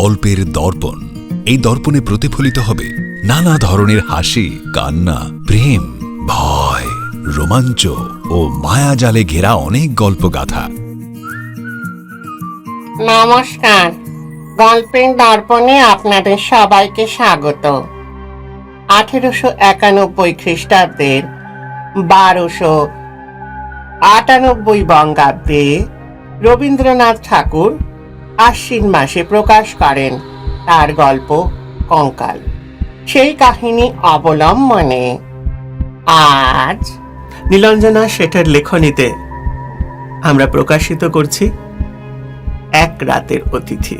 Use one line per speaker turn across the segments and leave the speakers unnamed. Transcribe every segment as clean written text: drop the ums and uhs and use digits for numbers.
গল্পের দর্পণ। এই দর্পণে প্রতিফলিত হবে নানা ধরনের হাসি, কান্না, প্রেম, ভয়, রোমাঞ্চ ও মায়াজালে ঘেরা অনেক গল্পগাথা।
নমস্কার, গল্পের দর্পণে আপনাদের সবাইকে স্বাগত। 1891 খ্রিস্টাব্দের 1298 বঙ্গাব্দে রবীন্দ্রনাথ ঠাকুর আশ্বিন মাসে প্রকাশ করেন তার গল্প কঙ্কাল। সেই কাহিনী অবলম্বনে আজ
নীলাঞ্জনা শেঠের লেখনীতে আমরা প্রকাশিত করছি এক রাতের অতিথি।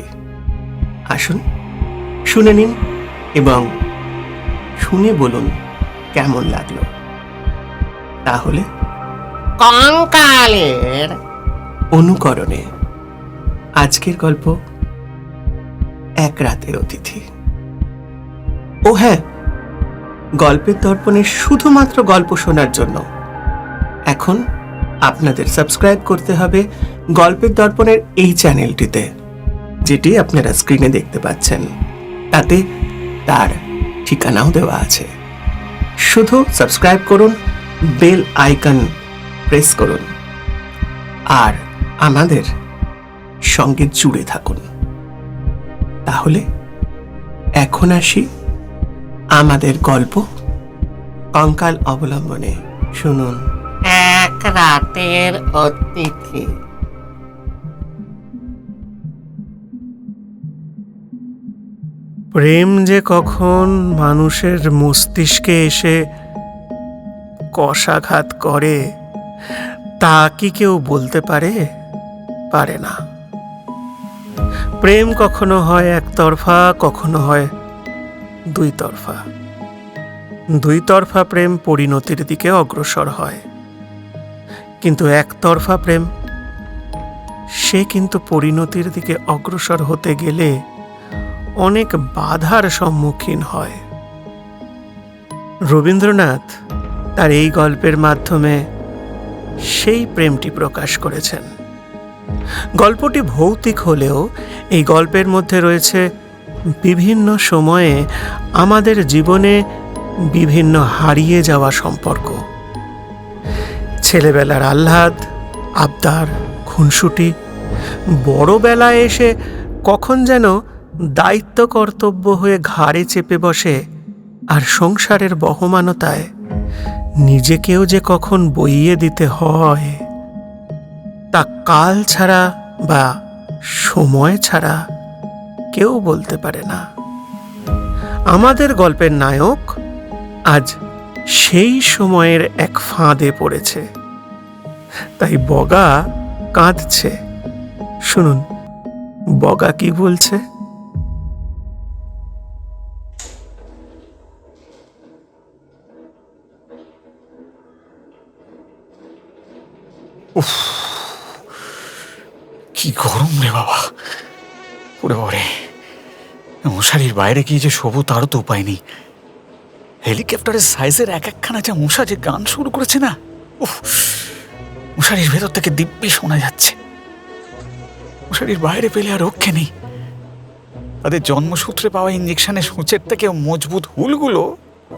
আসুন শুনে নিন এবং শুনে বলুন কেমন লাগলো। তাহলে
কঙ্কালের
অনুকরণে আজকের গল্প এক রাতের অতিথি। ও হ্যাঁ, গল্পের দর্পণে শুধুমাত্র গল্প শোনার জন্য এখন আপনাদের সাবস্ক্রাইব করতে হবে গল্পের দর্পণের এই চ্যানেলটিতে, যেটি আপনারা স্ক্রিনে দেখতে পাচ্ছেন। তাতে তার ঠিকানাও দেওয়া আছে। শুধু সাবস্ক্রাইব করুন, বেল আইকন প্রেস করুন আর আমাদের সঙ্গে জুড়ে থাকুন। তাহলে এখন আসি আমাদের গল্প কঙ্কাল অবলম্বনে। শুনুন
এক রাতের অতিথি।
প্রেম যে কখন মানুষের মস্তিষ্কে এসে কষাঘাত করে তা কি কেউ বলতে পারে? পারে না। প্রেম কখনো হয় একতরফা, কখনো হয় দুই তরফা। দুই তরফা প্রেম পরিণতির দিকে অগ্রসর হয়, কিন্তু একতরফা প্রেম সে কিন্তু পরিণতির দিকে অগ্রসর হতে গেলে অনেক বাধার সম্মুখীন হয়। রবীন্দ্রনাথ তার এই গল্পের মাধ্যমে সেই প্রেমটি প্রকাশ করেছেন। গল্পটি ভৌতিক হলেও এই গল্পের মধ্যে রয়েছে বিভিন্ন সময়ে আমাদের জীবনে বিভিন্ন হারিয়ে যাওয়া সম্পর্ক। ছেলেবেলার আহ্লাদ, আবদার, খুনসুটি বড়বেলায় এসে কখন যেন দায়িত্ব কর্তব্য হয়ে ঘাড়ে চেপে বসে, আর সংসারের বহমানতায় নিজেকেও যে কখন বইয়ে দিতে হয় তা কাল ছাড়া বা সময় ছাড়া কেউ বলতে পারে না। আমাদের গল্পের নায়ক আজ সেই সময়ের এক ফাঁদে পড়েছে, তাই বগা কাঁদছে। শুনুন বগা কি বলছে।
উফ, কি গরম রে বাবা। ওরে বাবারে, মশারির বাইরে গিয়ে যে শোবো তারও তো উপায় নেই। হেলিকপ্টারের সাইজের এক একখানা যা মশা যে গান শুরু করেছে না, উফ, মশারির ভেতর থেকে দিব্যি শোনা যাচ্ছে। মশারির বাইরে পেলে আর রক্ষে নেই। তাদের জন্মসূত্রে পাওয়া ইঞ্জেকশনের সূচের থেকে মজবুত হুলগুলো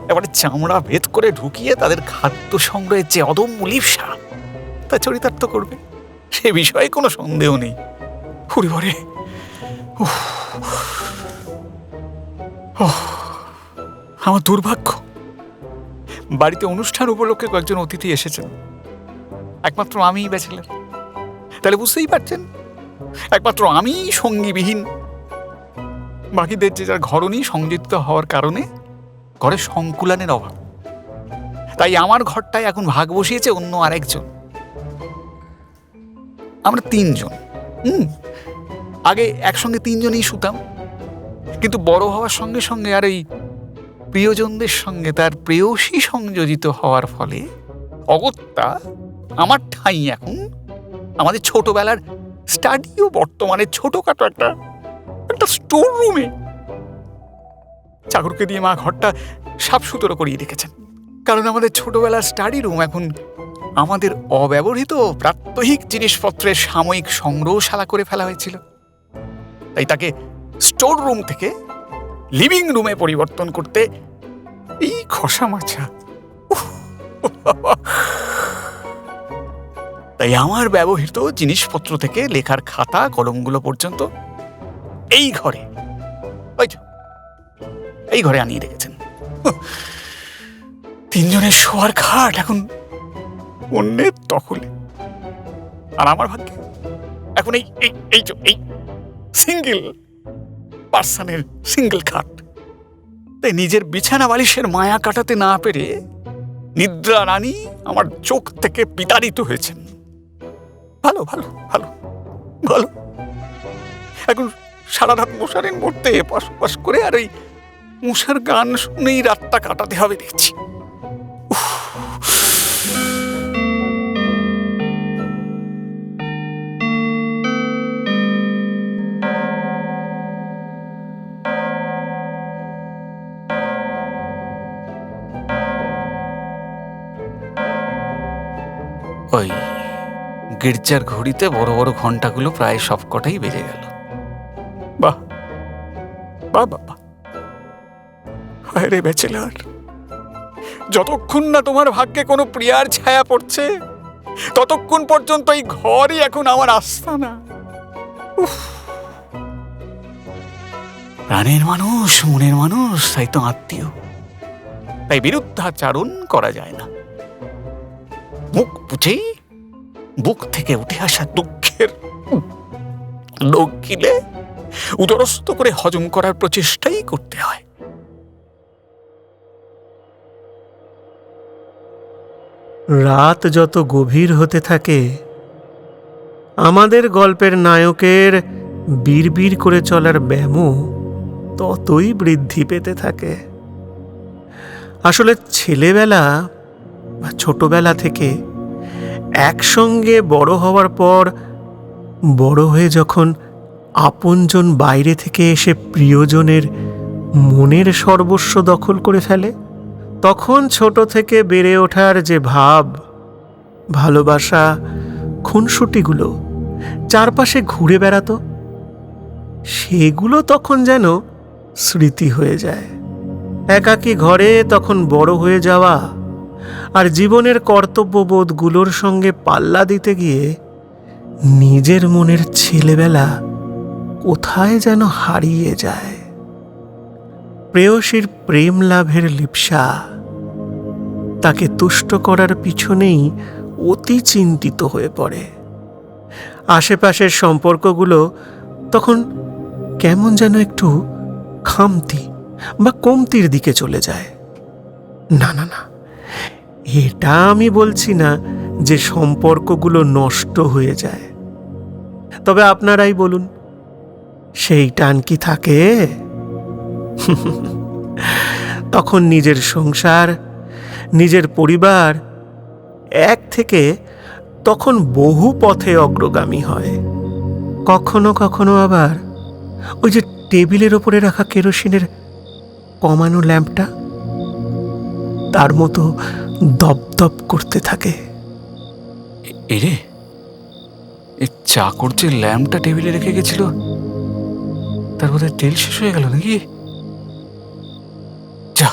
এবারে চামড়া ভেদ করে ঢুকিয়ে তাদের খাদ্য সংগ্রহের যে অদম্য লিপ্সা তা চরিতার্থ করবে, সে বিষয়ে কোনো সন্দেহ নেই। পরিবারে আমার দুর্ভাগ্য, বাড়িতে অনুষ্ঠান উপলক্ষে কয়েকজন অতিথি এসেছেন, একমাত্র আমিই ব্যাচেলর। তাহলে বুঝতেই পারছেন, একমাত্র আমিই সঙ্গীবিহীন। বাকিদের যে যার ঘরণী সংযুক্ত হওয়ার কারণে ঘরে সংকুলানের অভাব। তাই আমার ঘরটায় এখন ভাগ বসিয়েছে অন্য আরেকজন। আমরা তিনজন। আগে একসঙ্গে তিনজনই শুতাম, কিন্তু বড় হওয়ার সঙ্গে সঙ্গে আর এই প্রিয়জনদের সঙ্গে তার প্রেয়সী সংযোজিত হওয়ার ফলে অগত্যা আমার ঠাঁই এখন আমাদের ছোটবেলার স্টাডিও বর্তমানে ছোটখাটো একটা স্টোর রুমে। চাকরকে দিয়ে মা ঘরটা সাফ সুতরো করিয়ে রেখেছেন, কারণ আমাদের ছোটবেলার স্টাডি রুম এখন আমাদের অব্যবহৃত প্রাত্যহিক জিনিসপত্রের সাময়িক সংগ্রহশালা করে ফেলা হয়েছিল। তাই তাকে স্টোর রুম থেকে লিভিং রুমে পরিবর্তন করতে এই খসা মাছা। তাই আমার ব্যবহৃত জিনিসপত্র থেকে লেখার খাতা কলমগুলো পর্যন্ত এই ঘরে, ওই যে, এই ঘরে আনিয়ে রেখেছেন। তিনজনের শোয়ার খাট এখন অন্যের দখলে, আর আমার ভাগ্যে এখন এই এই এই যে এই সিঙ্গেল পার্সনের সিঙ্গেল খাট। তাই নিজের বিছানা বালিশের মায়া কাটাতে না পেরে নিদ্রা রানী আমার চোখ থেকে বিতাড়িত হয়েছেন। ভালো ভালো ভালো ভালো, এখন সারা রাত মশারির মধ্যে এপাশ ওপাশ করে আর ওই মশার গান শুনেই রাতটা কাটাতে হবে দেখছি। ওই গির্জার ঘড়িতে বড় বড় ঘন্টাগুলো প্রায় সবকটাই বেজে গেল। বাহ বাহ বাহ বাহ, হায় রে ব্যাচেলার, যতক্ষণ না তোমার ভাগ্যে কোনো প্রিয়ার ছায়া পড়ছে ততক্ষণ পর্যন্ত এই ঘরই এখন আমার আস্তানা। প্রাণের মানুষ, মনের মানুষ, তাই তো আত্মীয়, তাই বিরুদ্ধাচারণ করা যায় না। মুখ বুঝেই বুক থেকে উঠে আসা দুঃখের গিলে উদরস্থ করে হজম করার প্রচেষ্টাই করতে হয়।
রাত যত গভীর হতে থাকে, আমাদের গল্পের নায়কের বিড়বিড় করে চলার ব্যামো ততই বৃদ্ধি পেতে থাকে। আসলে ছেলেবেলা বা ছোটবেলা থেকে একসঙ্গে বড় হওয়ার পর বড় হয়ে যখন আপনজন বাইরে থেকে এসে প্রিয়জনের মনের সর্বস্ব দখল করে ফেলে, তখন ছোট থেকে বেড়ে ওঠার যে ভাব, ভালোবাসা, খুনসুটিগুলো চারপাশে ঘুরে বেড়াতো, সেগুলো তখন যেন স্মৃতি হয়ে যায়। একাকী ঘরে তখন বড় হয়ে যাওয়া আর জীবনের কর্তব্যবোধগুলোর সঙ্গে পাল্লা দিতে গিয়ে নিজের মনের ছেলেবেলা কোথায় যেন হারিয়ে যায়। প্রেয়সীর প্রেম লাভের লিপ্সা তাকে তুষ্ট করার পিছনেই অতি চিন্তিত হয়ে পড়ে। আশেপাশের সম্পর্কগুলো তখন কেমন যেন একটু খামতি বা কমতির দিকে চলে যায়। না না না, এটা আমি বলছি না যে সম্পর্কগুলো নষ্ট হয়ে যায়, তবে আপনারাই বলুন, সেই টান কি থাকে? তখন নিজের সংসার, নিজের পরিবার এক থেকে তখন বহু পথে অগ্রগামী হয়। কখনো কখনো আবার ওই যে টেবিলের ওপরে রাখা কেরোসিনের কমানো ল্যাম্পটা তার মতো দপদপ করতে থাকে।
এরে, এ চাকর যে ল্যাম্পটা টেবিলে রেখে গেছিল তার বোধহয় তেল শেষ হয়ে গেল নাকি? যা,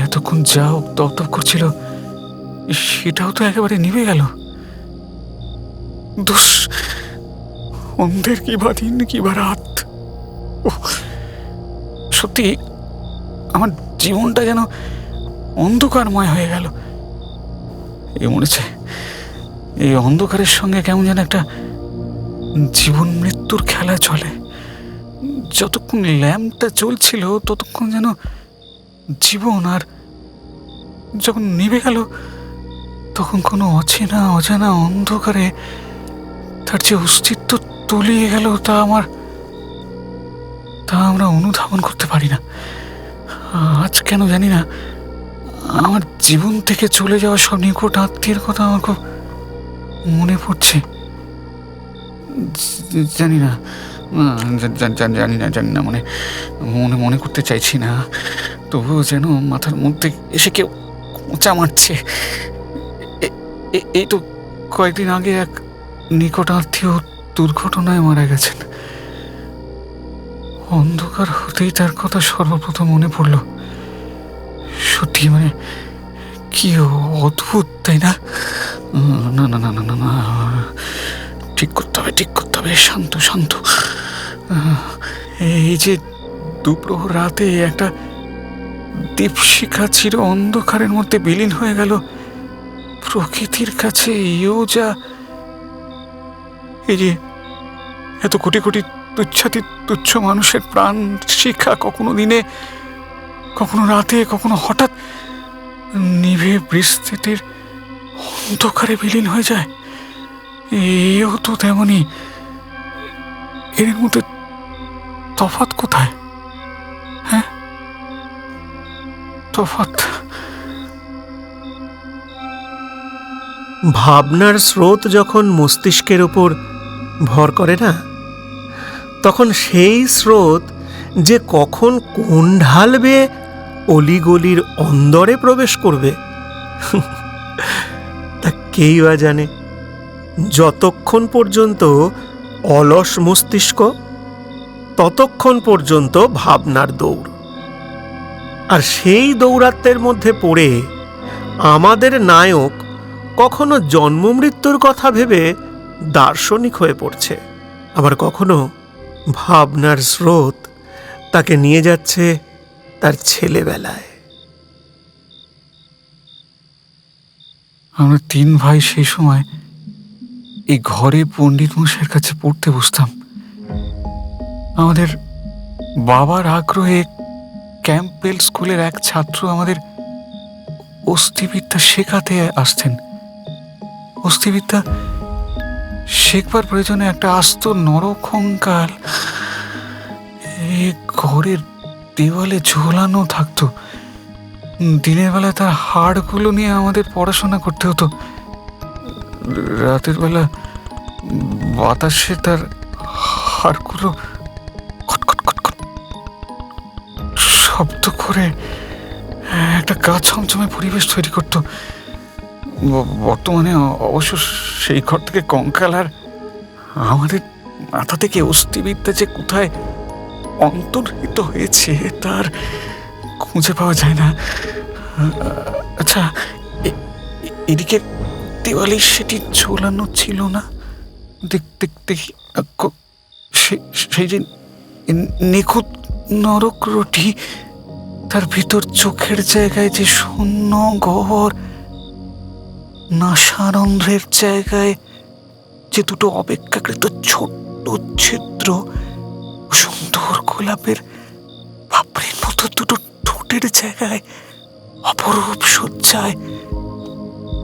এতক্ষণ যা দপদপ করছিল সেটাও তো একেবারে নিভে গেল। দুষ, অন্ধের কি বা দিন কি বা রাত। সত্যি আমার জীবনটা যেন অন্ধকারময় হয়ে গেল। এ মনে হচ্ছে এই অন্ধকারের সঙ্গে কেমন যেন একটা জীবন মৃত্যুর খেলা চলে। যতক্ষণ ল্যাম্পটা চলছিল ততক্ষণ যেন জীবন, আর যখন নিভে গেল তখন কোনো অচেনা অজানা অন্ধকারে তার যে অস্তিত্ব তলিয়ে গেল তা আমরা অনুধাবন করতে পারি না। আজ কেন জানি না আমার জীবন থেকে চলে যাওয়া সব নিকট আত্মীয়ের কথা আমার খুব মনে পড়ছে। জানি না মনে মনে মনে করতে চাইছি না, তবুও যেন মাথার মধ্যে এসে কেউ খোঁচা মারছে। এই তো কয়েকদিন আগে এক নিকট আত্মীয় দুর্ঘটনায় মারা গেছেন। অন্ধকার হতেই তার কথা সর্বপ্রথম মনে পড়ল। সত্যি মানে কি অদ্ভুত, তাই না? না না না না না না, ঠিক করতে হবে, ঠিক করতে হবে। শান্ত শান্ত। এই যে দুপ্রহর রাতে একটা দীপশিখা চির অন্ধকারের মধ্যে বিলীন হয়ে গেল, প্রকৃতির কাছে এও যা। এই যে এত কোটি কোটি তুচ্ছাতি তুচ্ছ মানুষের প্রাণ শিখা কখনো দিনে, কখনো রাতে, কখনো হঠাৎ নিভে বৃষ্টির অন্ধকারে বিলীন হয়ে যায়, এও তো তেমনি। এর মধ্যে তফাৎ কোথায়? হ্যাঁ, তফাৎ।
ভাবনার স্রোত যখন মস্তিষ্কের ওপর ভর করে না, তখন সেই স্রোত যে কখন কোন ঢাল বেয়ে অলিগলির অন্দরে প্রবেশ করবে তা কেই বা জানে। যতক্ষণ পর্যন্ত অলস মস্তিষ্ক, ততক্ষণ পর্যন্ত ভাবনার দৌড়। আর সেই দৌরাত্ম্যের মধ্যে পড়ে আমাদের নায়ক কখনো জন্ম মৃত্যুর কথা ভেবে দার্শনিক হয়ে পড়ছে, আবার কখনো ভাবনার স্রোত তাকে নিয়ে যাচ্ছে তার ছেলেবেলায়।
আমরা তিন ভাই সেই সময় এই ঘরে পণ্ডিত মশাইয়ের কাছে পড়তে বসতাম। আমাদের বাবার আগ্রহে ক্যাম্পবেল স্কুলের এক ছাত্র আমাদের অস্থিবিদ্যা শেখাতে আসতেন। অস্থিবিদ্যা শেখবার প্রয়োজনে একটা আস্ত নরকঙ্কাল এই ঘরের দেওয়ালে ঝোলানো থাকতো। দিনের বেলা তার হাড়গুলো নিয়ে আমাদের পড়াশোনা করতে হতো, রাতের বেলা বাতাসে তার হাড়গুলো খটখট খটখট শব্দ করে একটা গা ছমছমে পরিবেশ তৈরি করত। বর্তমানে অবশ্য সেই ঘর থেকে কঙ্কাল আর আমাদের মাথা থেকে অস্থিবিদ্যা যে কোথায় অন্তর্হিত হয়েছে তার খুঁজে পাওয়া যায় না। আচ্ছা, এদিকে দেওয়ালে সেটি ঝোলানো ছিল না? দেখি সেই যে নিখুঁত নরক রুটি, তার ভিতর চোখের জায়গায় যে শূন্য গহ্বর, নাসারন্ধ্রের জায়গায় যে দুটো অপেক্ষাকৃত ছোট্ট ছিদ্র, সুন্দর গোলাপের পাপড়ির মতো দুটো ঠোঁটের জায়গায় অপরূপ সজ্জায়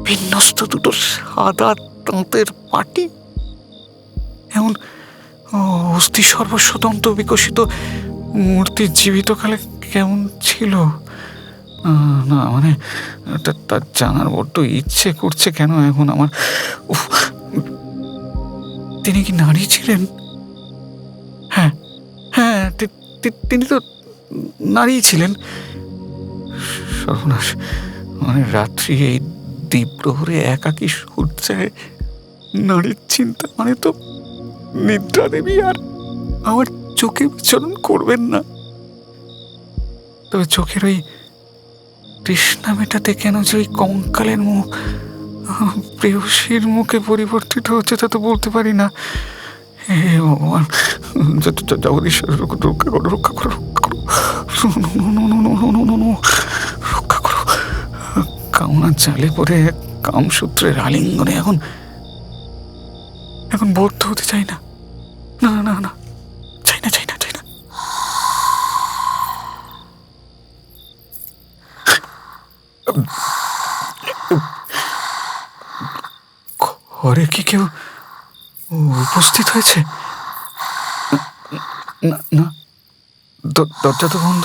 বিন্যস্ত দুটো সাদা দাঁতের পাটি, এমন অস্থি সর্বস্বতন্ত বিকশিত মূর্তি জীবিতকালে কেমন ছিল? না মানে তার জানার বড্ড ইচ্ছে করছে কেন এখন আমার। তিনি কি নারী ছিলেন? হ্যাঁ হ্যাঁ, তিনি তো নারী ছিলেন। সর্বনাশ, মানে রাত্রি এই দ্বীপ্রহরে একাকী সূর্যায় নারীর চিন্তা মানে তো নিদ্রা দেবী আর আমার চোখে বিচরণ করবেন না। তবে চোখের ওই তৃষ্ণা মেটাতে কেন যে ওই কঙ্কালের মুখ প্রেয়সীর মুখে পরিবর্তিত হচ্ছে তা তো বলতে পারি না। হে ভগবান, জগদীশ্বর রক্ষা করো, রক্ষা করো, রক্ষা করো, রক্ষা করো। কামনার জালে পড়ে কামসূত্রের আলিঙ্গনে এখন বদ্ধ হতে চাই না। না না না, চাই না, চাই না, চাই না। ঘরে কি কেউ উপস্থিত হয়েছে? না না, দরজা তো বন্ধ।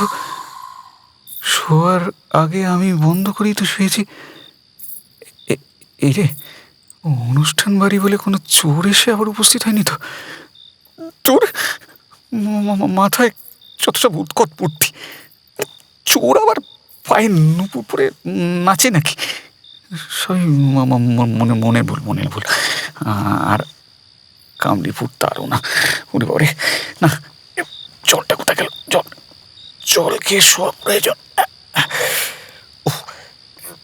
শোয়ার আগে আমি বন্ধ করেই তো শুয়েছি। এই রে, অনুষ্ঠান বাড়ি বলে কোনো চোর এসে আবার উপস্থিত হয়নি তো? চোর? মাথায় যতটা উৎকট বুদ্ধি, চোর আবার পায়ে নুপুর পরে নাচে নাকি? সবই মনে ভুল। আর কামড়ি ফুট তারও না। উড়ে পড়ে না, চোরটা কোথায় জল খেয়ে শোয়া প্রয়োজন। উফ,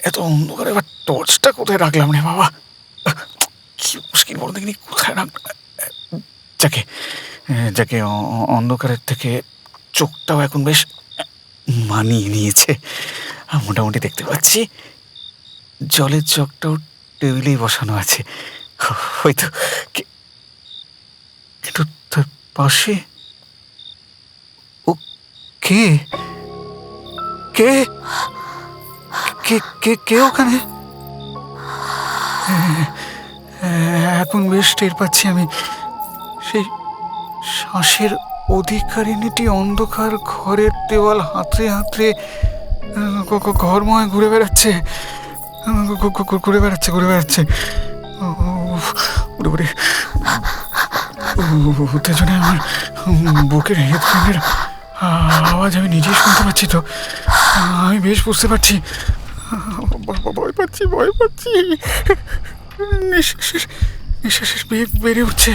এত অন্ধকারে এবার টর্চটা কোথায় রাখলাম রে বাবা? কি মুশকিল বড় দেখিনি, কোথায় রাখলাম? যাকে যাকে অন্ধকারের থেকে চোখটাও এখন বেশ মানিয়ে নিয়েছে, মোটামুটি দেখতে পাচ্ছি। জলের জগটাও টেবিলেই বসানো আছে, হয়তো। কিন্তু তার পাশে ও কে কে কে কে কে ওখানে? এখন বেশ টের পাচ্ছি আমি, সেই শ্বাসের অধিকারিণীটি অন্ধকার ঘরের দেওয়াল হাতড়ে হাতড়ে ঘরময় ঘুরে বেড়াচ্ছে, ঘুরে বেড়াচ্ছে, ঘুরে বেড়াচ্ছে। উত্তেজনে আমার বুকের হৃদপিণ্ডের আওয়াজ আমি নিজেই শুনতে পাচ্ছি। তো আমি বেশ বুঝতে পারছি, ভয় পাচ্ছি, ভয় পাচ্ছি। নিঃশ্বাসের বেগ বেড়ে উঠছে,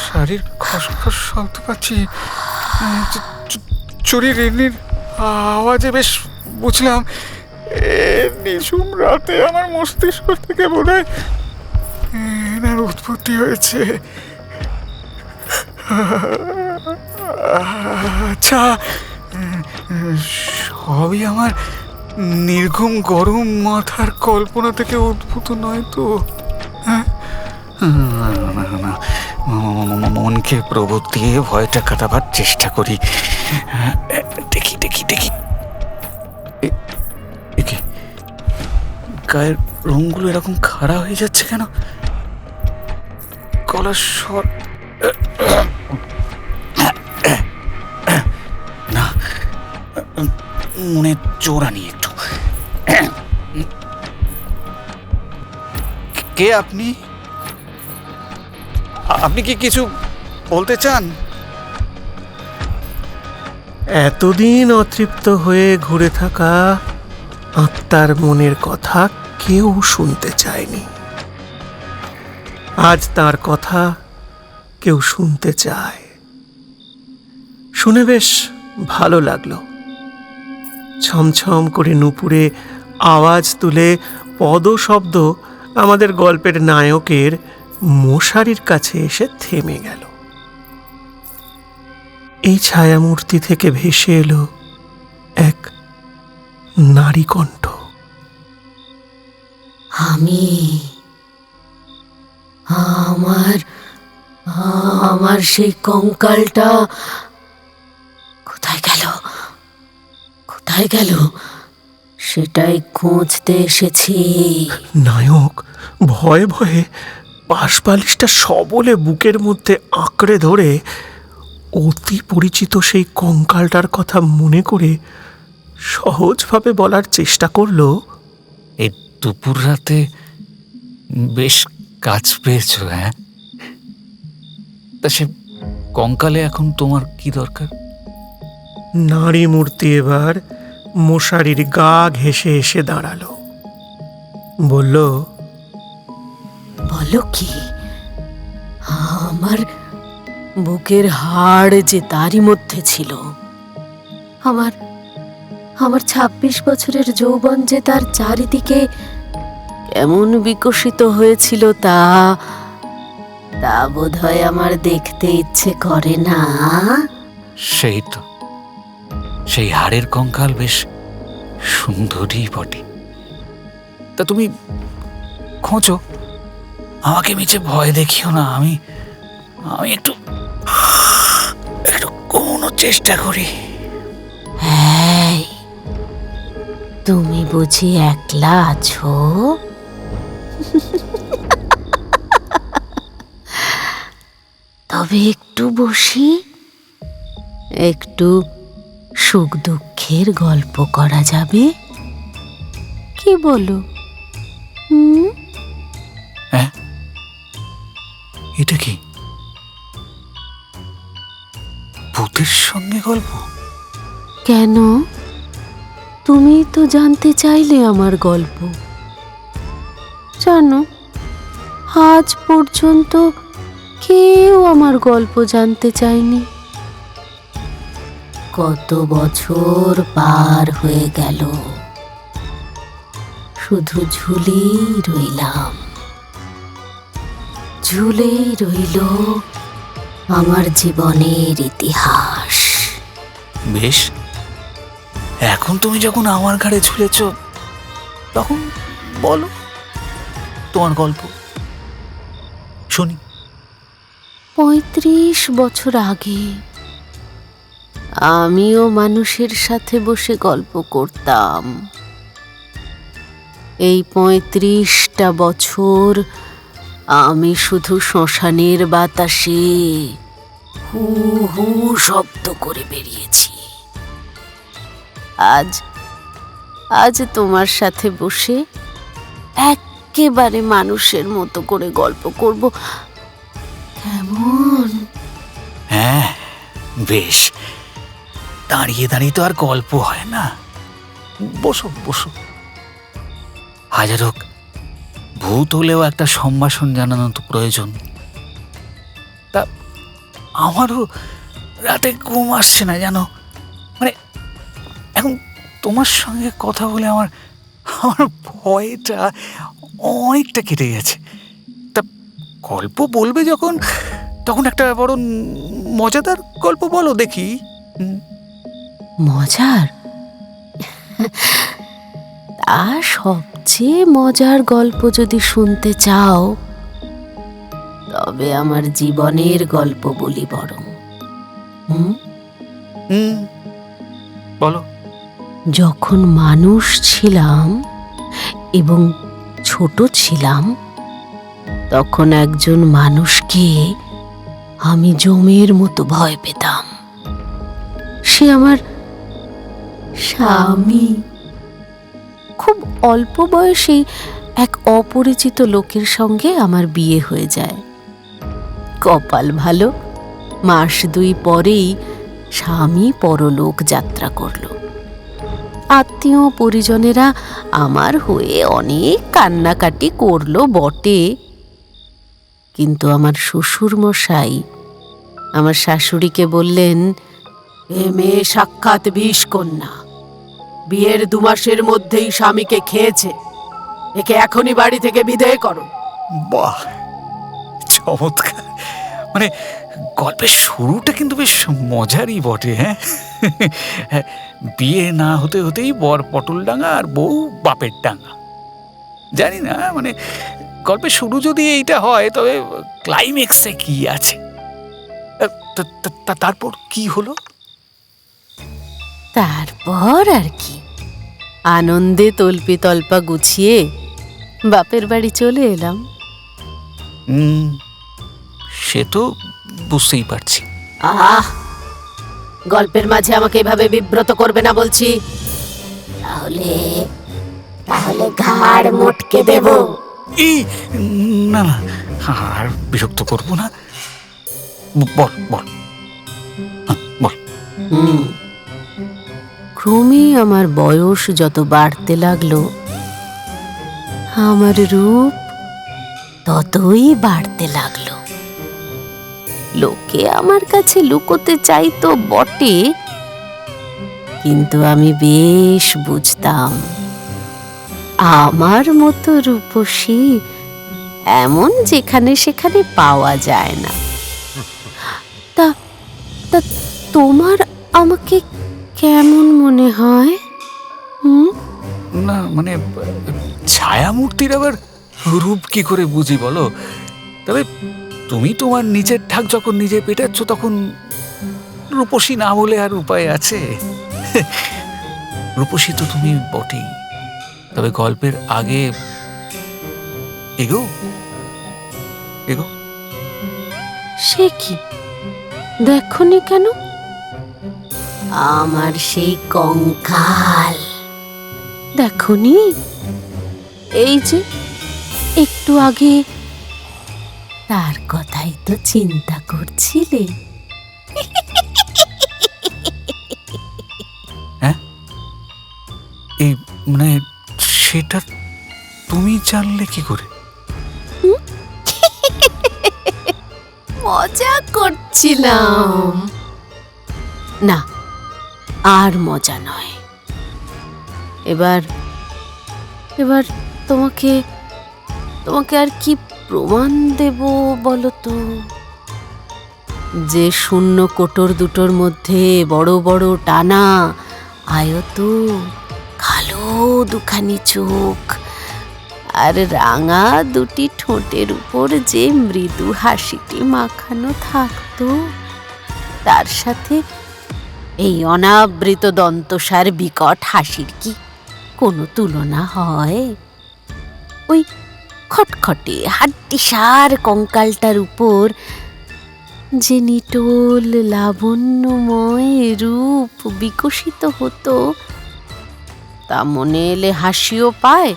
শারীর খসখস শব্দ পাচ্ছি, চুরির ঋণের আওয়াজে বেশ বুঝলাম নিঝুম রাতে আমার মস্তিষ্ক থেকে বোধহয় এনার উৎপত্তি হয়েছে। আচ্ছা, সবই আমার নির্ঘুম গরম মাথার কল্পনা থেকে উদ্ভূত নয় তো? মনকে প্রবোধ দিয়ে ভয়টা কাটাবার চেষ্টা করি। দেখি দেখি দেখি, গায়ের রঙগুলো এরকম খাড়া হয়ে যাচ্ছে কেন? গলার স্বর না, মনে জোরানি একটু। কে আপনি? আপনি কি কিছু বলতে চান?
এতদিন অতৃপ্ত হয়ে ঘুরে থাকা আত্মার মনের কথা কেউ শুনতে চায়নি। আজ তার কথা কেউ শুনতে চায়। শুনে বেশ ভালো লাগলো। ছমছম করে নুপুরে আওয়াজ তুলে পদশব্দ আমাদের গল্পের নায়কের মশারির কাছে এসে থেমে গেল। এই ছায়ামূর্তি থেকে ভেসে এলো এক নারী কণ্ঠ।
আমার সেই কঙ্কালটা কোথায় গেল, কোথায় গেল সেটাই খুঁজতে এসেছি।
নায়ক ভয়ে ভয়ে পাশবালিশটা সবলে বুকের মধ্যে আঁকড়ে ধরে অতি পরিচিত সেই কঙ্কালটার কথা মনে করে সহজভাবে বলার চেষ্টা করলো,
এই দুপুর রাতে বেশ কাজ পেয়েছো? হ্যাঁ, তা সে কঙ্কালে এখন তোমার কি দরকার?
নারী মূর্তি এবার মশারির গা ঘেঁষে এসে দাঁড়ালো, বলল,
বলো কি? আমার বুকের হাড় যে তারই মধ্যে ছিল, আমার ২৬ বছরের যৌবন যে তার চারিদিকে কেমন বিকশিত হয়েছিল তা বোধহয় আমার দেখতে ইচ্ছে করে না।
সেই তো, সেই হাড়ের কঙ্কাল বেশ সুন্দরী বটে। তা তুমি খোঁজো, আমাকে মিছে ভয় দেখিও না। আমি একটু ঘুমানোর চেষ্টা করি।
এই, তুমি বুঝি একলা আছো? তবে একটু বসি, একটু সুখ দুঃখের গল্প করা যাবে, কি বলো?
হ্যাঁ, এটা কি ভূতের সঙ্গে গল্প?
কেন? তুমি তো জানতে চাইলে আমার গল্প। জানো, আজ পর্যন্ত কেউ আমার গল্প জানতে চায়নি। কত বছর পার হয়ে গেল, শুধু ঝুলেই রইলাম, ঝুলেই রইল আমার জীবনের ইতিহাস।
বেশ, এখন তুমি যখন আমার ঘাড়ে ঝুলেছ, তখন বলো তোমার গল্প শুনি।
35 বছর আগে আমিও মানুষের সাথে বসে গল্প করতাম। এই 35টা বছর আমি শুধু শ্মশানের বাতাসে হু হু শব্দ করে বেরিয়েছি। আজ আজ তোমার সাথে বসে একেবারে মানুষের মতো করে গল্প করব, কেমন?
হ্যাঁ, বেশ। দাঁড়িয়ে দাঁড়িয়ে তো আর গল্প হয় না। বসো বসো। হাজার হোক, ভূত হলেও একটা সম্ভাষণ জানানো তো প্রয়োজন। তা আমারও রাতে ঘুম আসছে না জানো। মানে এখন তোমার সঙ্গে কথা বলে আমার ভয়টা অনেকটা কেটে গেছে। তা গল্প বলবে যখন, তখন একটা বড় মজাদার গল্প বলো দেখি।
মজার? তা সবচেয়ে মজার গল্প যদি শুনতে চাও, তবে আমার জীবনের গল্প বলি বরং।
বলো।
যখন মানুষ ছিলাম এবং ছোট ছিলাম, তখন একজন মানুষকে আমি জমের মতো ভয় পেতাম। সে আমার স্বামী। খুব অল্প বয়সেই এক অপরিচিত লোকের সঙ্গে আমার বিয়ে হয়ে যায়। কপাল ভালো, মাস 2 পরেই স্বামী পরলোক যাত্রা করল। আত্মীয় পরিজনেরা আমার হয়ে অনেক কান্নাকাটি করলো বটে, কিন্তু আমার শ্বশুর মশাই আমার শাশুড়িকে বললেন, এ মেয়ে সাক্ষাৎ বিষ কন্যা, বিয়ের 2 মাসের মধ্যেই স্বামীকে খেয়েছে, একে এখনই বাড়ি থেকে বিদায় করো।
বাহ, চমৎকার। মানে গল্পের শুরুটা কিন্তু বেশ মজারই বটে। হ্যাঁ, বিয়ে না হতে হতেই বর পটল ডাঙা আর বউ বাপের ডাঙা। জানি না, মানে গল্পের শুরু যদি এইটা হয়, তবে ক্লাইম্যাক্সে কি আছে? তারপর কি হলো?
তারপর আর কি, আনন্দে তল্পি তল্পা গুছিয়ে বাপের বাড়ি চলে এলাম।
সে তো বুঝতেই পারছি।
আহ, গল্পের মাঝে আমাকে এভাবে বিব্রত করবে না বলছি, তাহলে তাহলে ঘাড় মোটকে দেব।
এই না না, আর বিরক্ত করবো না। বল বল বল।
ক্রমে আমার বয়স যত বাড়তে লাগলো, আমার রূপ ততই বাড়তে লাগলো। লোকে আমার কাছে লুকোতে চাইতো বটে, কিন্তু আমি বেশ বুঝতাম আমার মতো রূপসী এমন যেখানে সেখানে পাওয়া যায় না। তা তা তোমার আমাকে কেমন মনে হয়?
না মানে, ছায়ামূর্তির আবার রূপ কি করে বুঝি বলো? তবে তুমি তোমার নিজের ঢাক যখন নিজে পেটাচ্ছ, তখন রূপসী না বলে আর উপায় আছে? রূপসী তো তুমি বটেই। তবে গল্পের আগে এগো এগো।
সে কি, দেখনি কেন? আমার সেই কঙ্কাল দেখনি? এই যে একটু আগে তার কথাই তো চিন্তা করছিলে।
হ্যাঁ, এই মানে সেটা তুমি জানলে কি করে?
মজা করছিলাম। না, আর মজা নয়। এবার এবার তোমাকে তোমাকে আর কি প্রমাণ দেব বলো তো? যে শূন্য কোটর দুটোর মধ্যে বড় বড় টানা আয়ত কালো দুখানি চোখ আর রাঙা দুটি ঠোঁটের উপর যে মৃদু হাসিটি মাখানো থাকতো, তার সাথে এই অনাবৃত দন্তসার বিকট হাসির কি কোনো তুলনা হয়? ওই খটখটে হাড্ডিসার কঙ্কালটার উপর যে নিটোল লাবণ্যময় রূপ বিকশিত হতো, তা মনে এলে হাসিও পায়,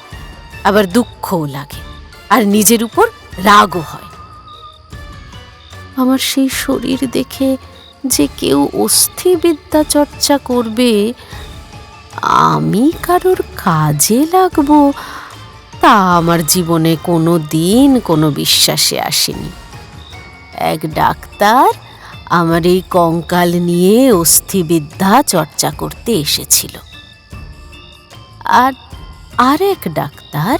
আবার দুঃখও লাগে, আর নিজের উপর রাগও হয়। আমার সেই শরীর দেখে যে কেউ অস্থিবিদ্যা চর্চা করবে, আমি কারোর কাজে লাগবো, তা আমার জীবনে কোনো দিন কোনো বিশ্বাসে আসেনি। এক ডাক্তার আমার এই কঙ্কাল নিয়ে অস্থিবিদ্যা চর্চা করতে এসেছিল, আর আরেক ডাক্তার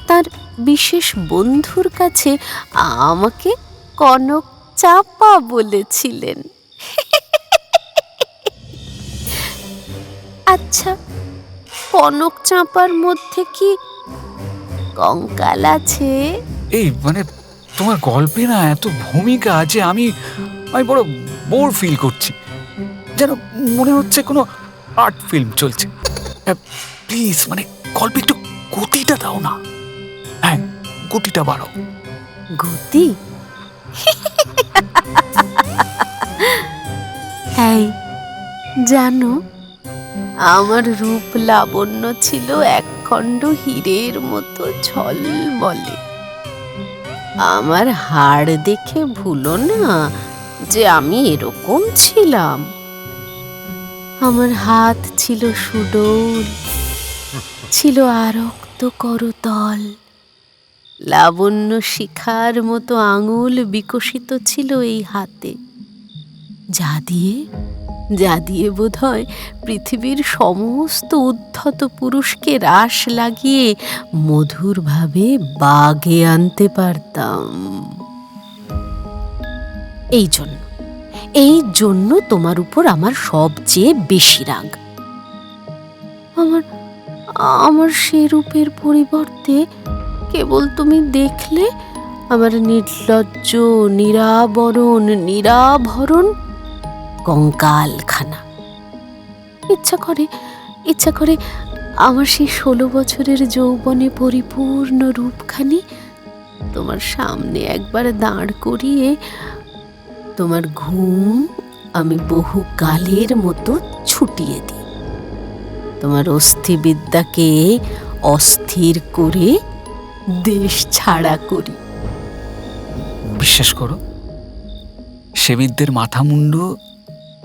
তার বিশেষ বন্ধুর কাছে আমাকে কনক চাপা বলেছিলেন। আচ্ছা, কনক চাপার মধ্যে কি কঙ্কাল আছে?
এই মানে তোমার গল্পে না এত ভূমিকা যে আমি বড় বোর ফিল করছি, যেন মনে হচ্ছে কোনো আর্ট ফিল্ম চলছে। প্লিজ মানে গল্পে একটু গতিটা দাও না। হ্যাঁ, গতিটা বাড়াও।
গতি? হ্যাঁ, জানো, আমার রূপ লাবণ্য ছিল একখণ্ড হীরের মতো ঝলমলে। আমার হাড় দেখে ভুলো না যে আমি এরকম ছিলাম। আমার হাত ছিল সুডৌল, ছিল আরক্ত করতল, লাবণ্য শিখার মতো আঙুল বিকশিত ছিল এই হাতে, যা দিয়ে বোধহয় পৃথিবীর সমস্ত উদ্ধত পুরুষকে রাশ লাগিয়ে মধুরভাবে বাগে আনতে পারতাম। এই জন্য তোমার উপর আমার সবচেয়ে বেশি রাগ। আমার সে রূপের পরিবর্তে কেবল তুমি দেখলে আমার নির্লজ্জ, নিরাবরণ, নিরাভরণ কঙ্কালখানা। ইচ্ছা করে আমার সেই 16 বছরের যৌবনে পরিপূর্ণ রূপখানি তোমার সামনে একবার দাঁড় করিয়ে তোমার ঘুম আমি বহু কালের মতো ছুটিয়ে দিই, তোমার অস্থিবিদ্যাকে অস্থির করে দেশ ছাড়া করি।
বিশ্বাস করো, সেবিকদের মাথা মুন্ডু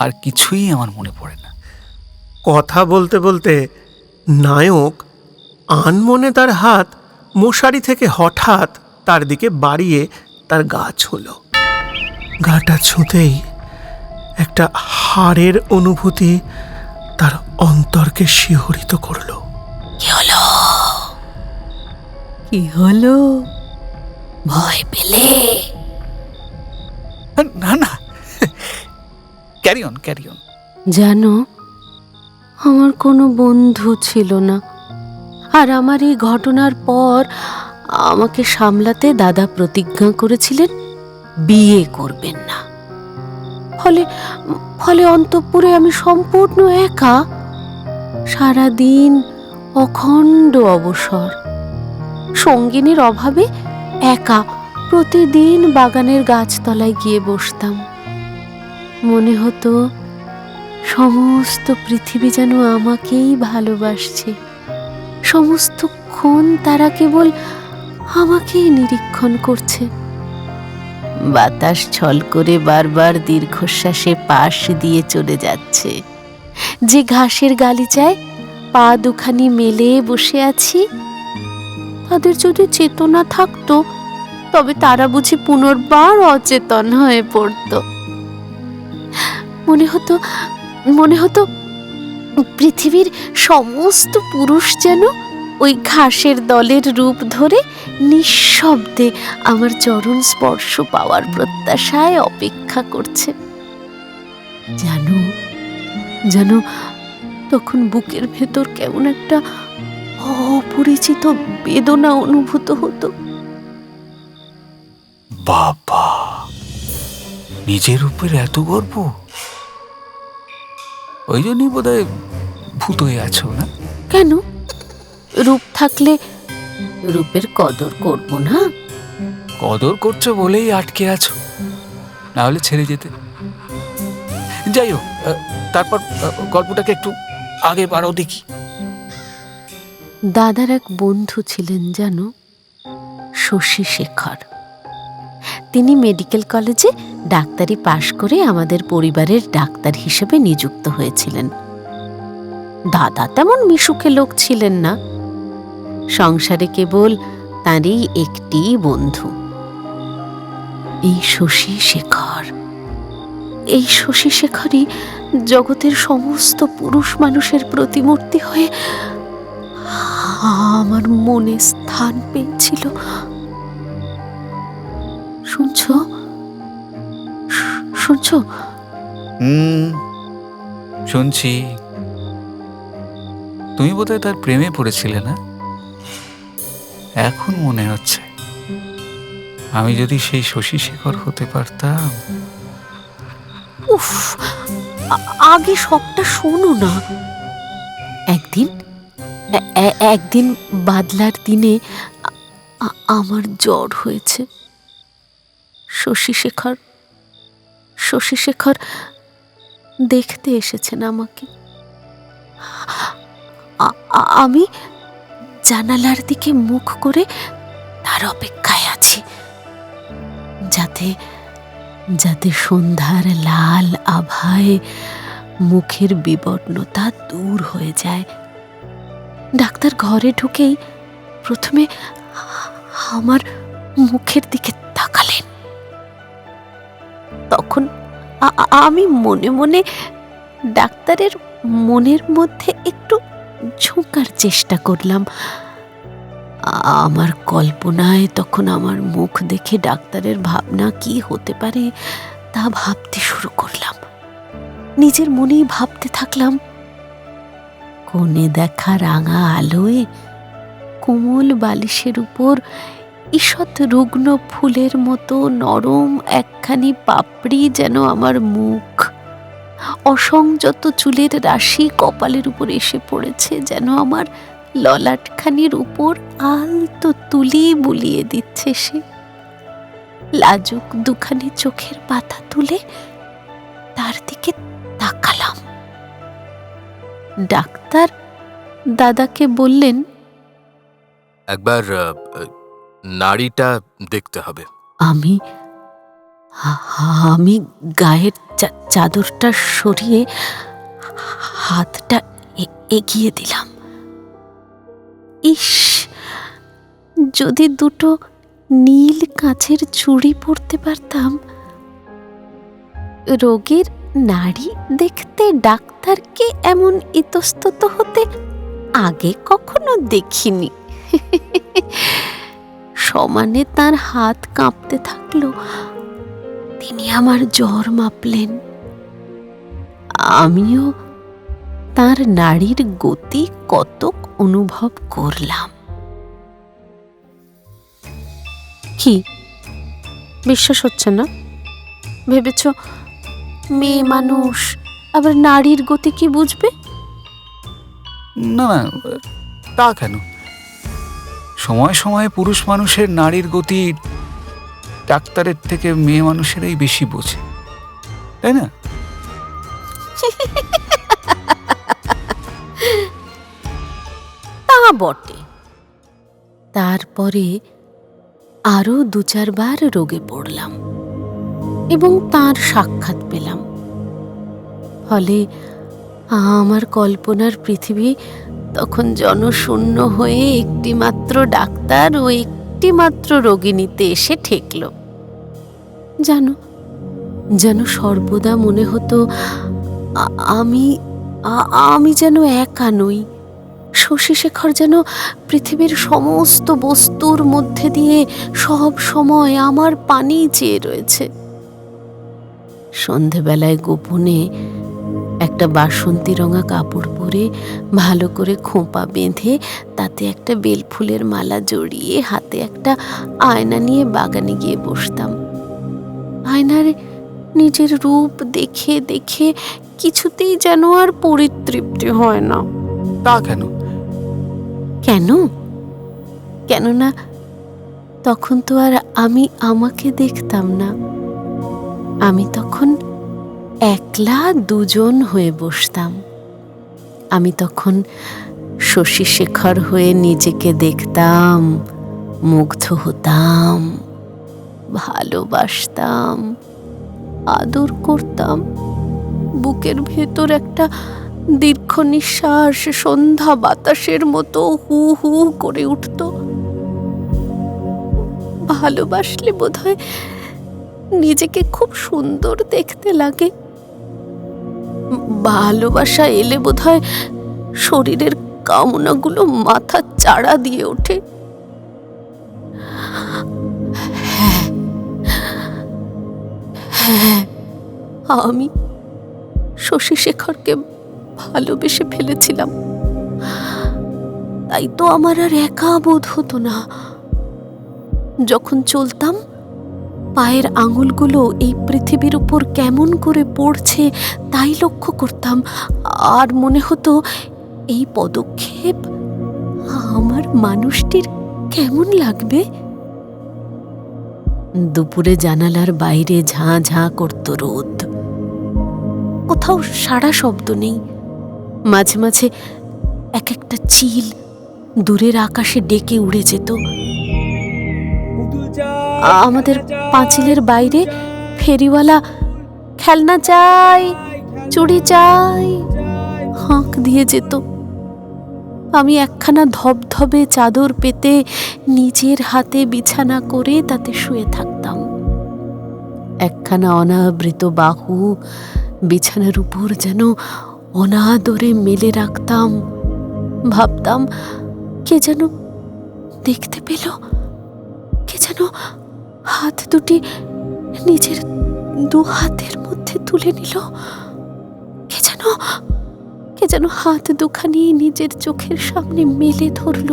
আর কিছুই আমার মনে পড়ে না।
কথা বলতে বলতে নায়ক আনমনে তার হাত মশারি থেকে হঠাৎ তার দিকে বাড়িয়ে তার গা ছুঁল। গাটা ছুঁতেই একটা হাড়ের অনুভূতি তার অন্তরকে শিহরিত করল।
কি হলো? ভয় পেলে?
না, ক্যারি অন।
জানো, আমার কোনো বন্ধু ছিল না, আর আমার এই ঘটনার পর আমাকে সামলাতে দাদা প্রতিজ্ঞা করেছিলেন বিয়ে করবেন না। ফলে অন্তঃপুরে আমি সম্পূর্ণ একা, সারাদিন অখণ্ড অবসর, সঙ্গিনীর অভাবে একা প্রতিদিন বাগানের গাছতলায় গিয়ে বসতাম। মনে হতো সমস্ত পৃথিবী যেন আমাকেই ভালোবাসছে, সমস্তক্ষণ তারা কেবল আমাকেই নিরীক্ষণ করছে। বাতাস ছল করে বারবার দীর্ঘশ্বাসে পাশ দিয়ে চলে যাচ্ছে। যে ঘাসের গালিচায় পা দুখানি মেলে বসে আছি, তাদের যদি চেতনা থাকতো তবে তারা বুঝি পুনর্বার অচেতন হয়ে পড়ত। মনে হতো পৃথিবীর সমস্ত পুরুষ যেন ওই ঘাসের দলের রূপ ধরে নিঃশব্দে আমার চরণ স্পর্শ পাওয়ার প্রত্যাশায় অপেক্ষা করছে। জানো জানো তখন বুকের ভেতর কেমন একটা অপরিচিত বেদনা অনুভূত হতো।
বাবা, নিজের উপর এত গর্ব! ওই জন্যই বোধহয় ভূত হয়ে আছো না?
কেন? রূপ থাকলে রূপের কদর করব না?
কদর করছো বলেই আটকে আছো, না হলে ছেড়ে যেতে। যাই হোক, তারপর গল্পটাকে একটু আগে বাড়াও দেখি।
দাদার এক বন্ধু ছিলেন জানো, শশী শেখর। তিনি মেডিকেল কলেজে ডাক্তারি পাশ করে আমাদের পরিবারের ডাক্তার হিসেবে নিযুক্ত হয়েছিলেন। দাদা তেমন মিশুকে লোক ছিলেন না, সংসারে কেবল তাঁরই একটি বন্ধু, এই শশী শেখর। এই শশী শেখরই জগতের সমস্ত পুরুষ মানুষের প্রতিমূর্তি হয়ে আমার মনে স্থান পেয়েছিল। শুনছো শুনছো?
শুনছি। তুমি বোধহয় তার প্রেমে পড়েছিলে না? এখন মনে হচ্ছে আমি যদি সেই শশী শেখর হতে পারতাম।
উফ, আগে সবটা শোনো না। একদিন বাদলার দিনে আমার জ্বর হয়েছে। শশী শেখর দেখতে এসেছেন আমাকে। আমি জানালার দিকে মুখ করে তার অপেক্ষায় আছি, যাতে সন্ধ্যার লাল আভায় মুখের বিবর্ণতা দূর হয়ে যায়। ডাক্তার ঘরে ঢুকেই প্রথমে আমার মুখের দিকে তাকালেন। তখন আমি মনে মনে ডাক্তারের মনের মধ্যে একটু ঝোঁকার চেষ্টা করলাম। আমার কল্পনায় তখন আমার মুখ দেখে ডাক্তারের ভাবনা কি হতে পারে তা ভাবতে শুরু করলাম। নিজের মনেই ভাবতে থাকলাম, কোণে দেখা রাঙা আলোয় কোমল বালিশের উপর ঈষৎ রুগ্ন ফুলের মতো নরম একখানি পাপড়ি যেন আমার মুখ। অসংযত চুলের রাশি কপালের উপর এসে পড়েছে, যেন আমার ললাটখানির উপর আলতো তুলি বুলিয়ে দিচ্ছে সে। লাজুক দুখানি চোখের পাতা তুলে তার দিকে তাকালাম। ডাক্তার দাদাকে বললেন,
একবার নাড়িটা দেখতে হবে।
আমি গায়ের চাদরটা সরিয়ে হাতটা এগিয়ে দিলাম। ইস, যদি দুটো নীল কাঁচের চুড়ি পরতে পারতাম! রোগীর নাড়ি দেখতে ডাক্তারকে এমন ইতস্তত হতে আগে কখনো দেখিনি। সমানে তার হাত কাঁপতে থাকলো। তিনি আমার জ্বর মাপলেন। আমিও তার নাড়ির গতি কতক অনুভব করলাম। কি বিশ্বাস হচ্ছে না? ভেবেছ মেয়ে মানুষ আবার নাড়ির গতি কি বুঝবে?
না না, তা কেন? সময় সময় পুরুষ মানুষের নাড়ির গতি ডাক্তারের থেকে মেয়ে মানুষেরাই বেশি বোঝে, তাই না?
তা বটে। তারপরে আরো ২-৪ বার রোগে পড়লাম এবং তার সাক্ষাৎ পেলাম। ফলে আমার কল্পনার পৃথিবী তখন জনশূন্য হয়ে একটি মাত্র ডাক্তার ও একটি মাত্র রোগিণীতে এসে ঠেকল। যেন সর্বদা মনে হতো আমি যেন একা নই, শশীশেখর যেন পৃথিবীর সমস্ত বস্তুর মধ্যে দিয়ে সব সময় আমার পানি চেয়ে রয়েছে। সন্ধেবেলায় গোপনে একটা বাসন্তী রঙা কাপড় পরে ভালো করে খোঁপা বেঁধে তাতে একটা বেলফুলের মালা জড়িয়ে হাতে একটা আয়না নিয়ে বাগানে গিয়ে বসতাম। আয়নার নিজের রূপ দেখে দেখে কিছুতেই যেন আর পরিতৃপ্তি হয় না।
তা কেন?
কেন? কেননা তখন তো আর আমি আমাকে দেখতাম না। আমি তখন একলা দুজন হয়ে বসতাম। আমি তখন শশীশেখর হয়ে নিজেকে দেখতাম, মুগ্ধ হতাম, ভালোবাসতাম, আদর করতাম। বুকের ভেতর একটা দীর্ঘ নিঃশ্বাস সন্ধ্যা বাতাসের মতো হু হু করে উঠত। ভালোবাসলে বোধহয় নিজেকে খুব সুন্দর দেখতে লাগে। ভালোবাসা এলে বোধহয় শরীরের কামনাগুলো মাথা চাড়া দিয়ে ওঠে। হ্যাঁ, আমি শশীশেখরকে ভালোবেসে ফেলেছিলাম। তাই তো আমার আর একা বোধ হতো না। যখন চলতাম, পায়ের আঙুলগুলো এই পৃথিবীর উপর কেমন করে পড়ছে তাই লক্ষ্য করতাম, আর মনে হতো এই পদক্ষেপ আমার মানুষটির কেমন লাগবে। দুপুরে জানালার বাইরে ঝাঁ ঝাঁ করত রোদ, কোথাও সারা শব্দ নেই। মাঝে মাঝে এক একটা চিল দূরের আকাশে ডেকে উড়ে যেত। আমাদের পাঁচিলের বাইরে ফেরিওয়ালা খেলনা চাই, চুড়ি চাই হাঁক দিয়ে যেত। আমি একখানা ধবধবে চাদর পেতে নিজের হাতে বিছানা করে তাতে শুয়ে থাকতাম। একখানা অনাবৃত বাহু বিছানার উপর যেন অনাদরে মেলে রাখতাম। ভাবতাম কে যেন দেখতে পেল, কে যেন হাত দুটি নিজের দু হাতের মধ্যে তুলে নিল, কে যেন হাত দুখানি নিজের চোখের সামনে মেলে ধরল।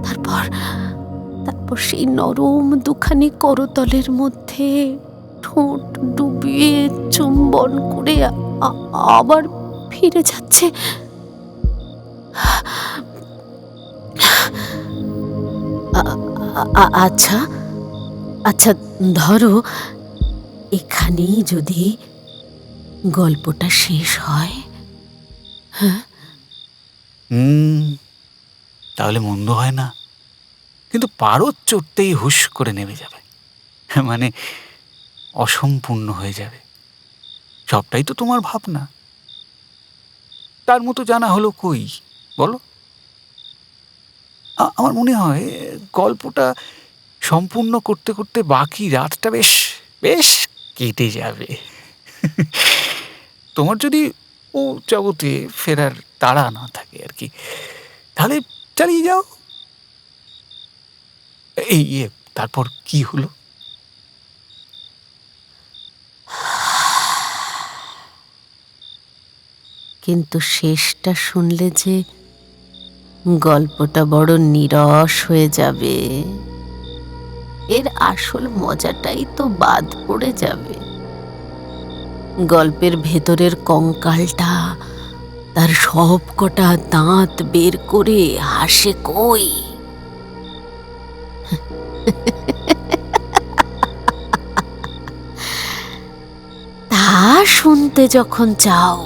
তারপর সেই নরম দুখানি করতলের মধ্যে ঠোঁট ডুবিয়ে চুম্বন করে আবার ফিরে যাচ্ছে। আচ্ছা আচ্ছা, ধরো এখানেই যদি গল্পটা শেষ হয়। হ্যাঁ,
তাহলে মন্দ হয় না, কিন্তু পারদ চড়তেই হুশ করে নেমে যাবে, মানে অসম্পূর্ণ হয়ে যাবে। সবটাই তো তোমার ভাবনা। তার মতো জানা হলো কই বলো? আমার মনে হয় গল্পটা সম্পূর্ণ করতে করতে বাকি রাতটা বেশ বেশ কেটে যাবে। তোমার যদি ও জগতে ফেরার তাড়া না থাকে আর কি, তাহলে চালিয়ে যাও। এই তারপর কি হলো?
কিন্তু শেষটা শুনলে যে গল্পটা বড় নিরস হয়ে যাবে, এর আসল মজাটাই তো বাদ পড়ে যাবে। গল্পের ভেতরের কঙ্কালটা তার সব কটা দাঁত বের করে হাসে কই। তা শুনতে যখন চাও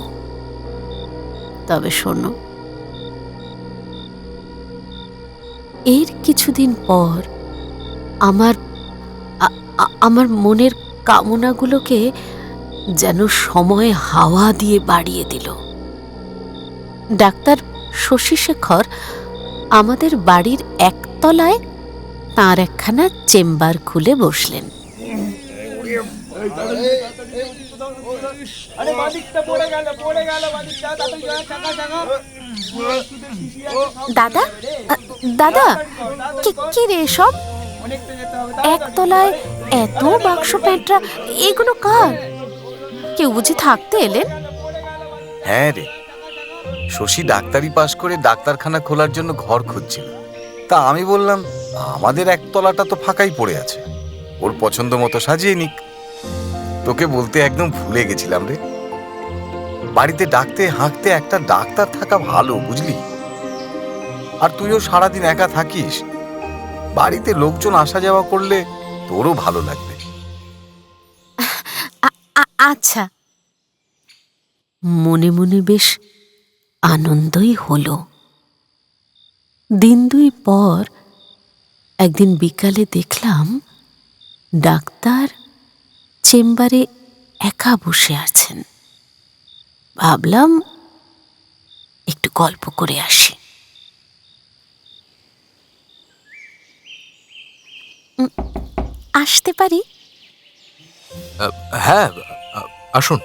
তবে শোনো। এর কিছুদিন পর আমার মনের কামনাগুলোকে যেন সময় হাওয়া দিয়ে বাড়িয়ে দিল। ডাক্তার শশীশেখর আমাদের বাড়ির একতলায় তাঁর একখানা চেম্বার খুলে বসলেন। দাদা, দাদা, কি রে সব? একতলায় এত বাক্স প্যাঁটরা, এগুলো কার? কেউ বুঝি থাকতে এলেন?
হ্যাঁ রে, শশী ডাক্তারি পাশ করে ডাক্তারখানা খোলার জন্য ঘর খুঁজছিল। তা আমি বললাম, আমাদের একতলাটা তো ফাঁকাই পড়ে আছে, ওর পছন্দ মতো সাজিয়ে নিক। তোকে বলতে একদম ভুলে গেছিলাম রে, বাড়িতে ডাকতে হাঁকতে একটা ডাক্তার থাকা ভালো, বুঝলি? আর তুইও সারাদিন একা থাকিস, বাড়িতে লোকজন আসা যাওয়া করলে তোরও ভালো লাগবে।
আচ্ছা। মনে মনে বেশ আনন্দই হলো। দিন দুই পর একদিন বিকালে দেখলাম ডাক্তার চেম্বারে একা বসে আছেন। ভাবলাম একটু গল্প করে আসি। আসতে পারি?
হ্যাঁ, আসুন।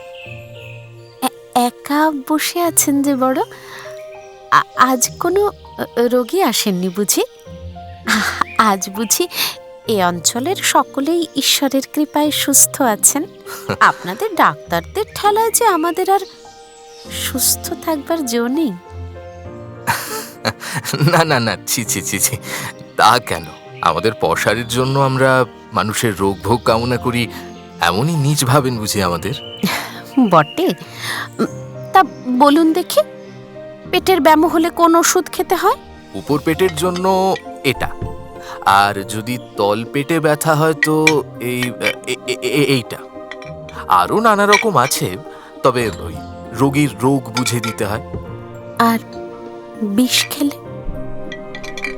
একা বসে আছেন যে বড়, আজ কোনো রোগী আসেননি বুঝি? আজ বুঝি এ অঞ্চলের সকলেই ঈশ্বরের কৃপায় সুস্থ আছেন। আপনাদের ডাক্তারদের ঠেলায় যে আমাদের আর সুস্থ থাকবার জো নেই।
না না না, ছি ছি ছি ছি, তা কেন? আমাদের পশারের জন্য আমরা মানুষের রোগ ভোগ কামনা করি, এমনই নীচ ভাবেন বুঝি আমাদের?
বটে। তা বলুন দেখি, পেটের ব্যামো হলে কোন ওষুধ খেতে হয়?
উপর পেটের জন্য এটা, আর যদি তল পেটে ব্যথা হয় তো এইটা। আরো নানা রকম আছে, তবে ওই রোগীর রোগ বুঝে দিতে হয়।
আর বিষ খেলে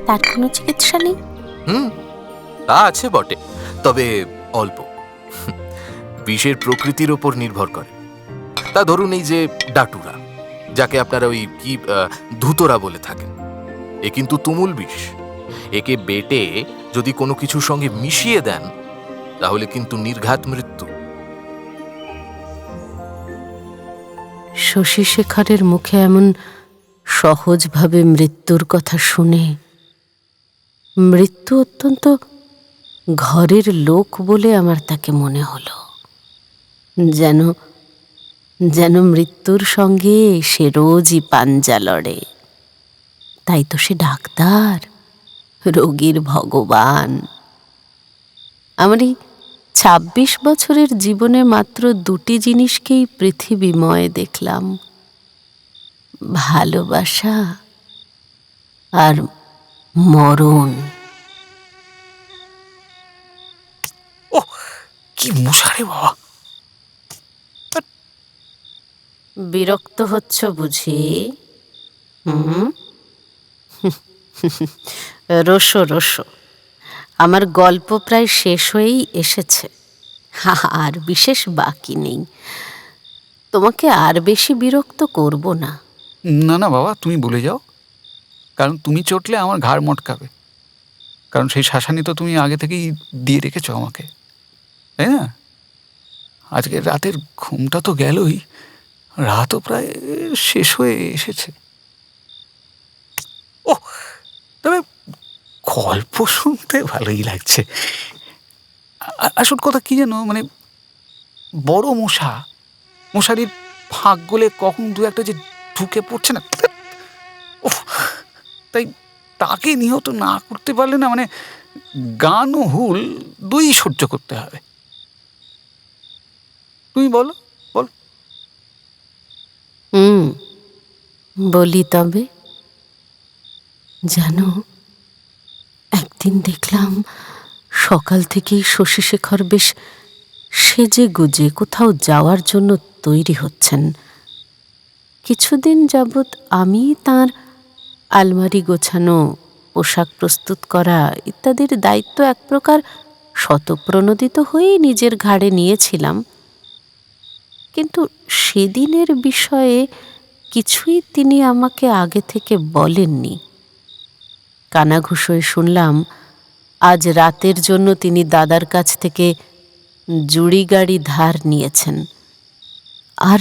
তার কোনো চিকিৎসা নেই?
তা আছে বটে, তবে অল্প। বিষের প্রকৃতির ওপর নির্ভর করে। তা ধরুন এই যে ডাটুরা, যাকে আপনারা ওই কি ধুতরা বলে থাকেন, এ কিন্তু তুমুল বিষ। একে বেটে যদি কোনো কিছুর সঙ্গে মিশিয়ে দেন তাহলে কিন্তু নির্ঘাত মৃত্যু।
শশীশেখরের মুখে এমন সহজভাবে মৃত্যুর কথা শুনে মৃত্যু অত্যন্ত ঘরের লোক বলে আমার তাকে মনে হলো। যেন যেন মৃত্যুর সঙ্গে সে রোজই পাঞ্জা লড়ে। তাই তো সে ডাক্তার, রোগীর ভগবান। আমার এই ২৬ বছরের জীবনে মাত্র দুটি জিনিসকেই পৃথিবীময় দেখলাম, ভালোবাসা আর মরণ।
ও কি মশারে বাবা!
বিরক্ত হচ্ছ বুঝি? রসো রসো, আমার গল্প প্রায় শেষ হয়েই এসেছে, আর বিশেষ বাকি নেই। তোমাকে আর বেশি বিরক্ত করব না।
না না বাবা, তুমি বলে যাও, কারণ তুমি চটলে আমার ঘাড় মটকাবে। কারণ সেই শাসানি তো তুমি আগে থেকেই দিয়ে রেখেছো আমাকে, তাই না? আজকের রাতের ঘুমটা তো গেলই, রাতও প্রায় শেষ হয়ে এসেছে। ও তবে গল্প শুনতে ভালোই লাগছে। আসল কথা কি যেন, মানে বড় মশারির ফাঁক গলে কখন দু একটা যে ঢুকে পড়ছে না, তাই তাকে নিহত না করতে পারলে না, মানে গান ও হুল দুই সহ্য করতে হবে। তুমি বলো, বল।
বলি তবে। জানো, একদিন দেখলাম সকাল থেকেই শশীশেখর বেশ সেজে গুজে কোথাও যাওয়ার জন্য তৈরি হচ্ছেন। কিছুদিন যাবৎ আমি তার আলমারি গোছানো, পোশাক প্রস্তুত করা ইত্যাদির দায়িত্ব এক প্রকার শতপ্রণোদিত হয়েই নিজের ঘাড়ে নিয়েছিলাম। কিন্তু সেদিনের বিষয়ে কিছুই তিনি আমাকে আগে থেকে বলেননি। কানাঘুষোয় শুনলাম আজ রাতের জন্য তিনি দাদার কাছ থেকে জুড়ি গাড়ি ধার নিয়েছেন, আর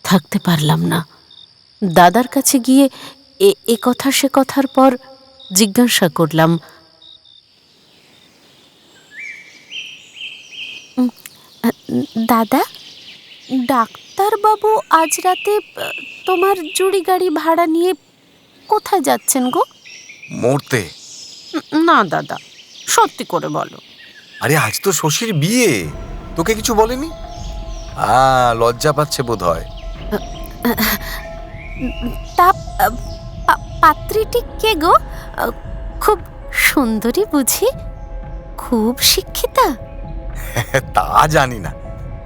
থাকতে পারলাম না। দাদার কাছে গিয়ে এ কথা সে কথার পর জিজ্ঞাসা করলাম, দাদা, ডাক্তারবাবু আজ রাতে তোমার জুড়ি গাড়ি ভাড়া নিয়ে কোথায় যাচ্ছেন গো?
মরতে।
না দাদা, সত্যি করে বলো।
আরে আজ তো শশীর বিয়ে, তোকে কিছু বলেনি? লজ্জা পাচ্ছে বোধ হয়।
তা পাত্রীটি কে গো? খুব সুন্দরী বুঝি? খুব শিক্ষিতা?
তা জানি না,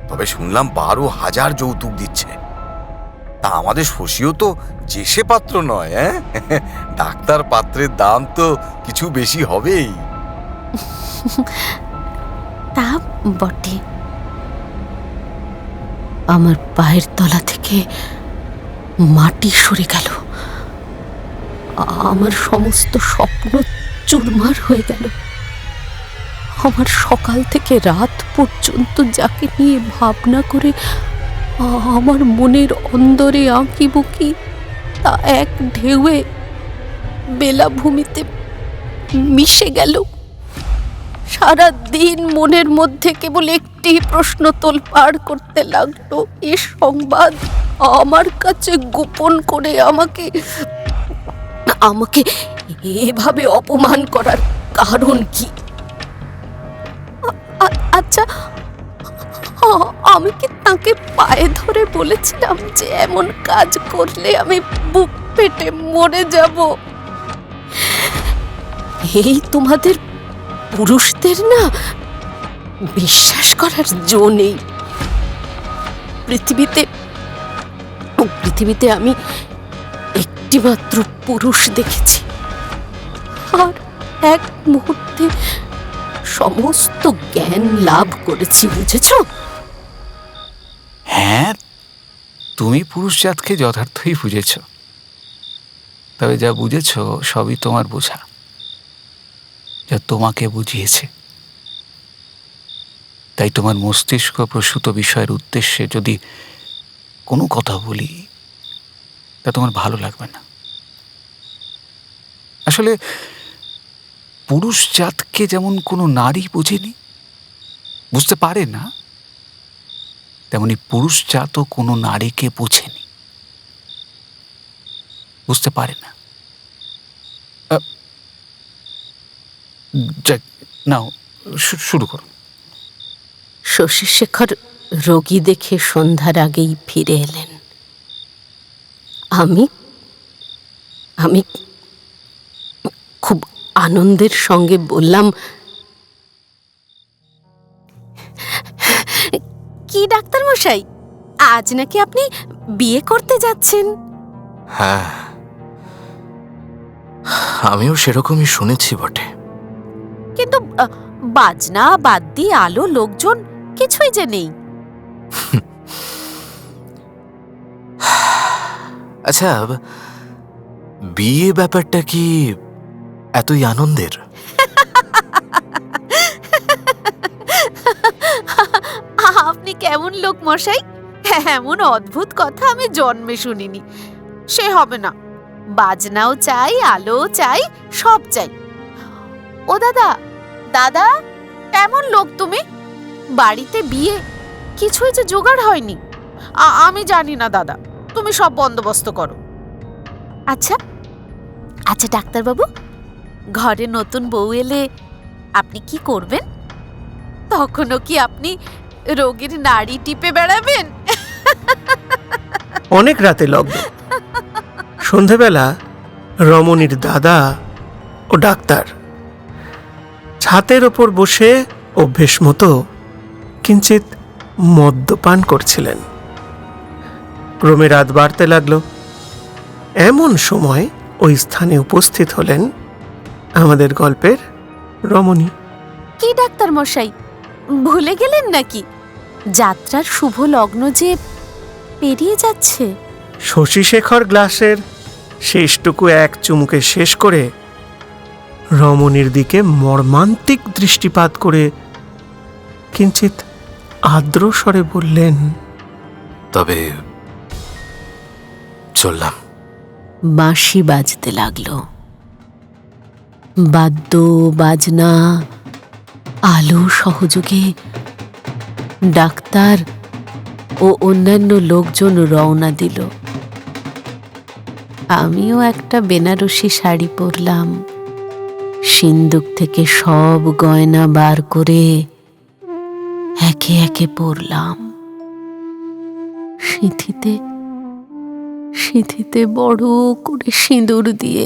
তবে শুনলাম 12,000 যৌতুক দিচ্ছে। তা আমাদের শশীও তো যে সে পাত্র নয়। ডাক্তার পাত্রের দাম তো কিছু বেশি হবেই।
তা বটে। আমার পায়ের তলা থেকে মাটি সরে গেল, আমার সমস্ত স্বপ্ন চুরমার হয়ে গেল। আমার সকাল থেকে রাত পর্যন্ত যাকে নিয়ে ভাবনা করে আমার মনের অন্দরে আঁকি বুকি, তা এক ঢেউয়ে বেলাভূমিতে মিশে গেল। সারা দিন মনের মধ্যে কেবল একটি প্রশ্ন তোলপাড় করতে লাগলো, এ সংবাদ আমার কাছে গোপন করে আমাকে এভাবে অপমান করার কারণ কি? আচ্ছা, আমি কি তাকে পায়ে ধরে বলেছিলাম যে এমন কাজ করলে আমি বুক পেটে মরে যাব? এই তোমাদের পুরুষদের না বিশ্বাস করার জো নেই। পৃথিবীতে আমি একটিমাত্র পুরুষ দেখেছি, আর এক মুহূর্তে সমস্ত জ্ঞান লাভ করেছি, বুঝেছ?
হ্যাঁ, তুমি পুরুষ জাতকে যথার্থই বুঝেছ। তবে যা বুঝেছ সবই তোমার বোঝা, যা তোমাকে বুঝিয়েছে। তাই তোমার মস্তিষ্ক প্রসূত বিষয়ের উদ্দেশ্যে যদি কোনো কথা বলি, তা তোমার ভালো লাগবে না। আসলে পুরুষ জাতকে যেমন কোনো নারী বুঝেনি, বুঝতে পারে না, তেমনি পুরুষ জাতও কোনো নারীকে বোঝেনি, বুঝতে পারে না। যাক, নাও শুরু করো।
শশীশেখর রোগী দেখে সন্ধ্যার আগেই ফিরে এলেন। আমি খুব আনন্দের সঙ্গে বললাম, কি ডাক্তার মশাই, আজ নাকি আপনি বিয়ে করতে যাচ্ছেন?
হ্যাঁ, আমিও সেরকমই শুনেছি বটে।
কিন্তু বাজনা, বাদ্যি, আলো, লোকজন কিছুই যে নেই।
আচ্ছা, বিয়ে ব্যাপারটা কি এতই আনন্দের?
আপনি কেমন লোক মশাই, এমন অদ্ভুত কথা আমি জন্মে শুনিনি। সে হবে না, বাজনাও চাই, আলোও চাই, সব চাই। ও দাদা, দাদা, কেমন লোক তুমি? বাড়িতে বিয়ে কিছুই যে জোগাড় হয়নি। আমি জানি না দাদা, তুমি সব বন্দোবস্ত করো। আচ্ছা আচ্ছা ডাক্তারবাবু, ঘরে নতুন বউ এলে আপনি কি করবেন? তখনও কি আপনি রোগীর নাড়ি টিপে বেড়াবেন?
অনেক রাতে লগ্ন। সন্ধেবেলা রমণীর দাদা ও ডাক্তার ছাতের ওপর বসে অভ্যেস মতো কিঞ্চিত মদ্যপান করছিলেন। ক্রমে রাত বাড়তে লাগলো। এমন সময় ওই স্থানে উপস্থিত হলেন আমাদের গল্পের রমণী।
কি ডাক্তার মশাই, ভুলে গেলেন নাকি যাত্রার শুভ লগ্ন যে পেরিয়ে যাচ্ছে?
শশীশেখর গ্লাসের শেষটুকু এক চুমুকে শেষ করে রমণীর দিকে মর্মান্তিক দৃষ্টিপাত করে কিঞ্চিত আর্দ্র স্বরে বললেন,
তবে চললাম।
বাঁশি বাজতে লাগলো। বাদ্য বাজনা আলো সহযোগে ডাক্তার ও অন্যান্য লোকজন রওনা দিল। আমিও একটা বেনারসি শাড়ি পরলাম। সিন্দুক থেকে সব গয়না বার করে একে একে পরলাম। সিঁথিতে সিঁথিতে বড় করে সিঁদুর দিয়ে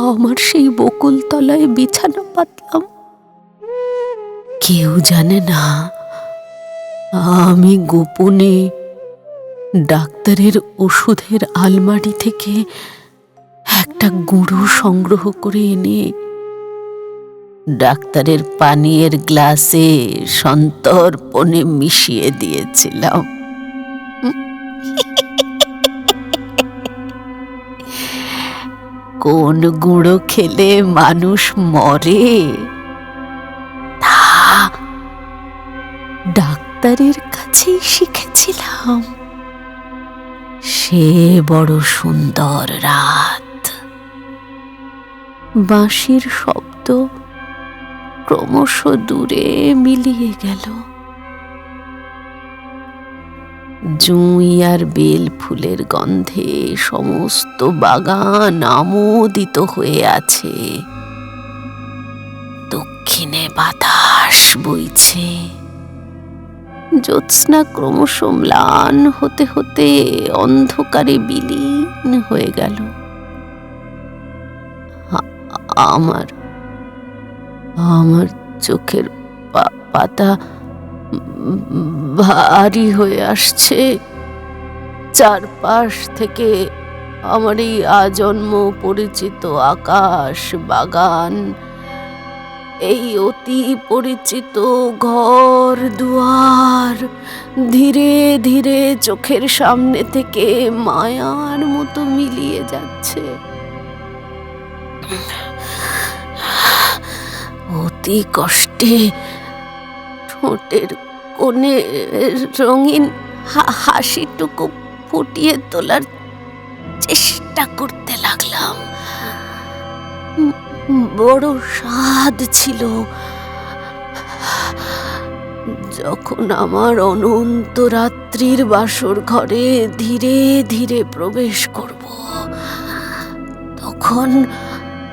আমার সেই বকুলতলায় বিছানা পাতলাম। কেউ জানে না আমি গোপনে ডাক্তারের ওষুধের আলমারি থেকে একটা গুঁড়ো সংগ্রহ করে এনে ডাক্তারের পানীয়ের গ্লাসে সন্তর্পণে মিশিয়ে দিয়েছিলাম। কোন গুঁড়ো খেলে মানুষ মরে তা ডাক্তারের কাছেই শিখেছিলাম। সে বড় সুন্দর রাত। বাঁশির শব্দ ক্রমশ দূরে মিলিয়ে গেল। জুঁই আর বেল ফুলের গন্ধে সমস্ত বাগান আমোদিত হয়ে আছে। দক্ষিণে বাতাস বইছে। জ্যোৎস্না ক্রমশ ম্লান হতে হতে অন্ধকারে বিলীন হয়ে গেল। আমার আমার চোখের পাতা ভারী হয়ে আসছে। চারপাশ থেকে আমার এই আজন্ম পরিচিত আকাশ, বাগান, এই অতি পরিচিত ঘর দুয়ার ধীরে ধীরে চোখের সামনে থেকে মায়ার মতো মিলিয়ে যাচ্ছে। অতি কষ্টে ঠোঁটের কোণে রঙিন হাসিটুকু ফুটিয়ে তোলার চেষ্টা করতে লাগলাম। বড় স্বাদ ছিল যখন আমার অনন্ত রাত্রির বাসর ঘরে ধীরে ধীরে প্রবেশ করব। তখন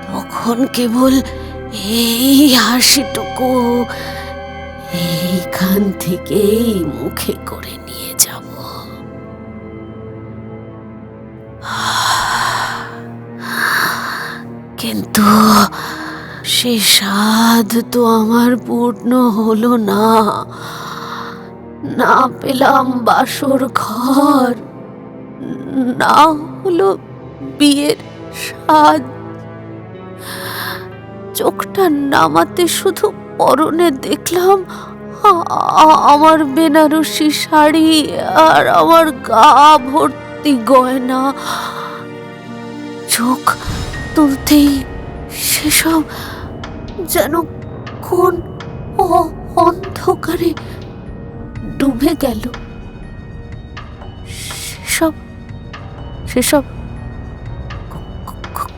তখন কেবল এই হাসিটুকু এইখান থেকেই মুখে করে নিয়ে যাব। কিন্তু সে স্বাদ তো আমার পূর্ণ হলো না। না পেলাম বাসর ঘর, না হলো বিয়ের স্বাদ। চোখটা নামাতে শুধু পরনে দেখলাম আমার বেনারসি শাড়ি আর আমার গা ভর্তি গয়না। চোখ তুলতেই সেসব যেন কোন অন্ধকারে ডুবে গেল। সেসব সেসব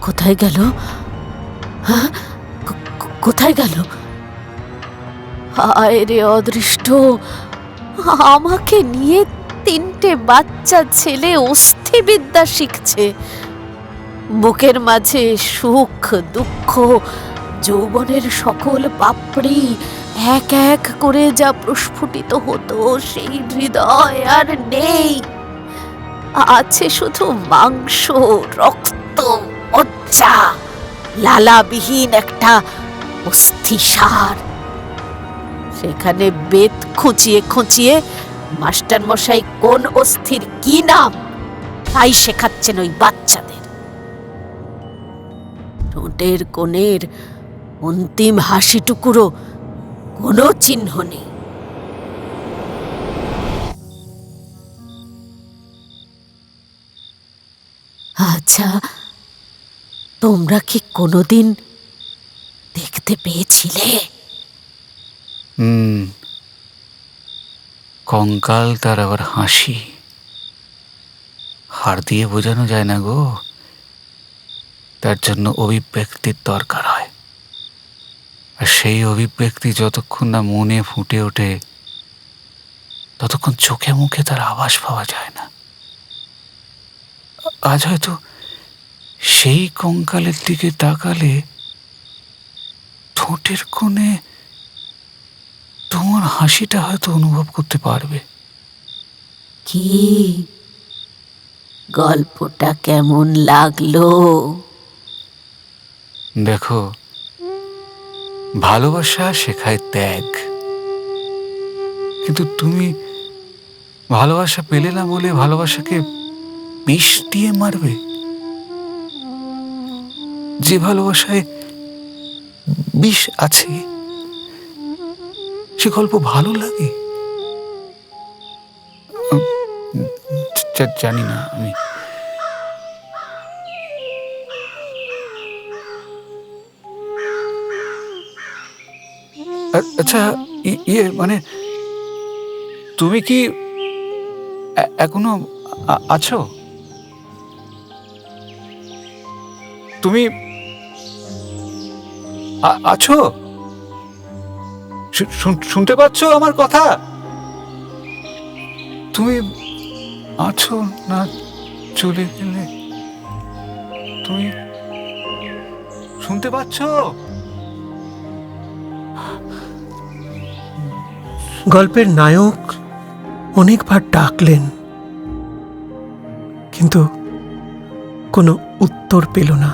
কোথায় গেল? হ্যাঁ, কোথায় গেল? হায় রে অদৃষ্ট! আমাকে নিয়ে 3টে বাচ্চা ছেলে অস্থিবিদ্যা শিখছে। বুকের মাঝে সুখ দুঃখ যৌবনের সকল পাপড়ি এক এক করে যা প্রস্ফুটিত হতো সেই হৃদয় আর নেই। আছে শুধু মাংস, রক্ত, মজ্জা, লালাবিহীন একটা অস্থিসার। সেখানে বেত খুঁচিয়ে খুঁচিয়ে মাস্টার মশাই কোন অস্থির কি নাম তাই শেখাচ্ছেন ওই বাচ্চাদের। ঠোঁটের কোণের অন্তিম হাসিটুকুরও কোনো চিহ্ন নেই। আচ্ছা, তোমরা কি কোনোদিন দেখতে পেয়েছিলে?
কঙ্কাল তার আবার হাসি, হাড় দিয়ে বোঝানো যায় না গো। তার জন্য অভিব্যক্তির দরকার হয়, আর সেই অভিব্যক্তি যতক্ষণ না মনে ফুটে ওঠে ততক্ষণ চোখে মুখে তার আভাস পাওয়া যায় না। আজ হয়তো সেই কঙ্কালের দিকে তাকালে ঠোঁটের কোণে তোমার হাসিটা হয়তো অনুভব করতে পারবে।
কি গল্পটা কেমন লাগলো?
দেখো, ভালোবাসা শেখায় ত্যাগ, কিন্তু তুমি ভালোবাসা পেলে না বলে ভালোবাসাকে বিষ দিয়ে মারবে? যে ভালোবাসায় বিষ আছে সে গল্প ভালো লাগে? জানি না আমি। আচ্ছা, ইয়ে মানে তুমি কি এখনো আছো? তুমি আছো? শুনতে পাচ্ছ আমার কথা? তুমি আছো না চলে গেলে? তুমি শুনতে পাচ্ছ?
গল্পের নায়ক অনেকবার ডাকলেন, কিন্তু কোনো উত্তর পেল না।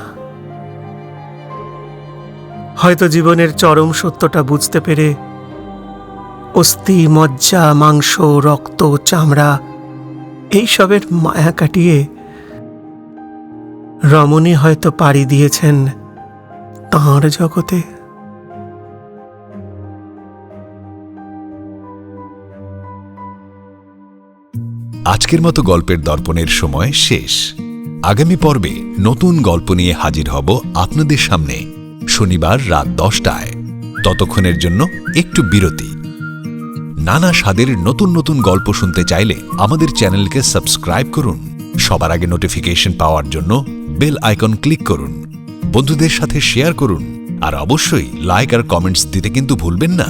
হয়তো জীবনের চরম সত্যটা বুঝতে পেরে অস্থি, মজ্জা, মাংস, রক্ত, চামড়া এইসবের মায়া কাটিয়ে রমণী হয়তো পাড়ি দিয়েছেন তাঁর জগতে।
আজকের মতো গল্পের দর্পণের সময় শেষ। আগামী পর্বে নতুন গল্প নিয়ে হাজির হব আপনাদের সামনে শনিবার রাত 10টায়। ততক্ষণের জন্য একটু বিরতি। নানা স্বাদের নতুন নতুন গল্প শুনতে চাইলে আমাদের চ্যানেলকে সাবস্ক্রাইব করুন। সবার আগে নোটিফিকেশন পাওয়ার জন্য বেল আইকন ক্লিক করুন। বন্ধুদের সাথে শেয়ার করুন, আর অবশ্যই লাইক আর কমেন্টস দিতে কিন্তু ভুলবেন না।